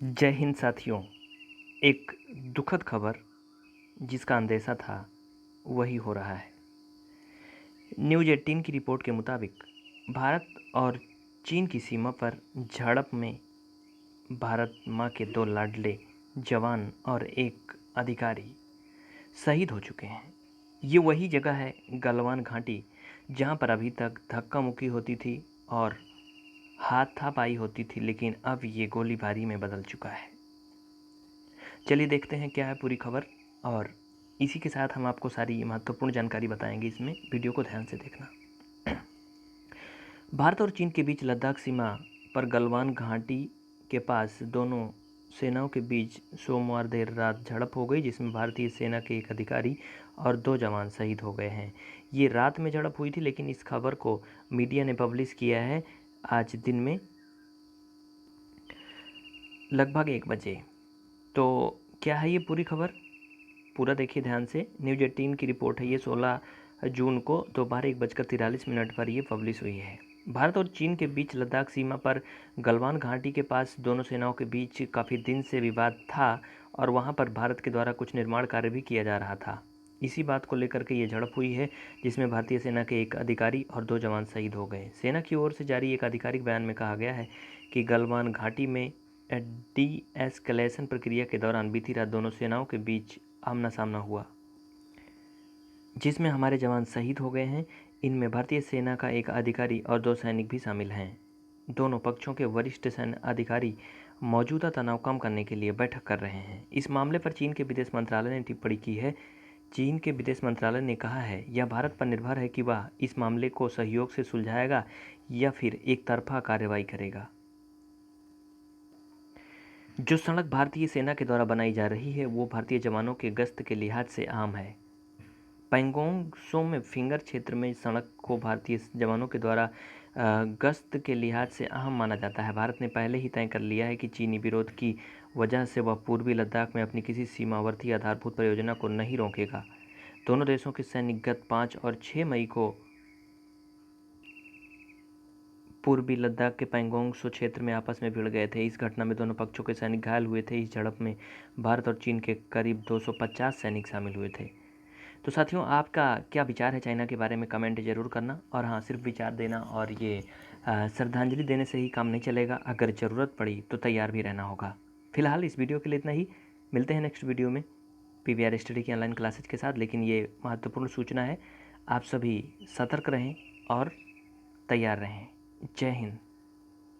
जय हिंद साथियों। एक दुखद खबर जिसका अंदेशा था वही हो रहा है। न्यूज़ 18 की रिपोर्ट के मुताबिक भारत और चीन की सीमा पर झड़प में भारत माँ के 2 लाडले जवान और एक अधिकारी शहीद हो चुके हैं। ये वही जगह है गलवान घाटी जहाँ पर अभी तक धक्का मुक्की होती थी और हाथापाई होती थी, लेकिन अब ये गोलीबारी में बदल चुका है। चलिए देखते हैं क्या है पूरी खबर, और इसी के साथ हम आपको सारी महत्वपूर्ण जानकारी बताएंगे। इसमें वीडियो को ध्यान से देखना। भारत और चीन के बीच लद्दाख सीमा पर गलवान घाटी के पास दोनों सेनाओं के बीच सोमवार देर रात झड़प हो गई, जिसमें भारतीय सेना के एक अधिकारी और 2 जवान शहीद हो गए हैं। ये रात में झड़प हुई थी, लेकिन इस खबर को मीडिया ने पब्लिश किया है आज दिन में लगभग 1 बजे। तो क्या है ये पूरी खबर, पूरा देखिए ध्यान से। न्यूज़ 18 की रिपोर्ट है, ये 16 जून को दोपहर 1:43 पर ये पब्लिश हुई है। भारत और चीन के बीच लद्दाख सीमा पर गलवान घाटी के पास दोनों सेनाओं के बीच काफ़ी दिन से विवाद था और वहां पर भारत के द्वारा कुछ निर्माण कार्य भी किया जा रहा था। इसी बात को लेकर के ये झड़प हुई है, जिसमें भारतीय सेना के एक अधिकारी और 2 जवान शहीद हो गए। सेना की ओर से जारी एक आधिकारिक बयान में कहा गया है कि गलवान घाटी में डी एस्केलेशन प्रक्रिया के दौरान बीती रात दोनों सेनाओं के बीच आमना सामना हुआ, जिसमें हमारे जवान शहीद हो गए हैं। इनमें भारतीय सेना का एक अधिकारी और 2 सैनिक भी शामिल हैं। दोनों पक्षों के वरिष्ठ सैन्य अधिकारी मौजूदा तनाव कम करने के लिए बैठक कर रहे हैं। इस मामले पर चीन के विदेश मंत्रालय ने टिप्पणी की है। चीन के विदेश मंत्रालय ने कहा है, यह भारत पर निर्भर है कि वह इस मामले को सहयोग से सुलझाएगा या फिर एक तरफा कार्रवाई करेगा। जो सड़क भारतीय सेना के द्वारा बनाई जा रही है वो भारतीय जवानों के गश्त के लिहाज से आम है। पैंगोंग त्सो में फिंगर क्षेत्र में सड़क को भारतीय जवानों के द्वारा गश्त के लिहाज से अहम माना जाता है। भारत ने पहले ही तय कर लिया है कि चीनी विरोध की वजह से वह पूर्वी लद्दाख में अपनी किसी सीमावर्ती आधारभूत परियोजना को नहीं रोकेगा। दोनों देशों के सैनिक गत 5 और 6 मई को पूर्वी लद्दाख के पैंगोंग त्सो क्षेत्र में आपस में भिड़ गए थे। इस घटना में दोनों पक्षों के सैनिक घायल हुए थे। इस झड़प में भारत और चीन के करीब 250 सैनिक शामिल हुए थे। तो साथियों, आपका क्या विचार है चाइना के बारे में, कमेंट ज़रूर करना। और हाँ, सिर्फ विचार देना और ये श्रद्धांजलि देने से ही काम नहीं चलेगा, अगर ज़रूरत पड़ी तो तैयार भी रहना होगा। फिलहाल इस वीडियो के लिए इतना ही। मिलते हैं नेक्स्ट वीडियो में PVR स्टडी की ऑनलाइन क्लासेज के साथ। लेकिन ये महत्वपूर्ण सूचना है, आप सभी सतर्क रहें और तैयार रहें। जय हिंद।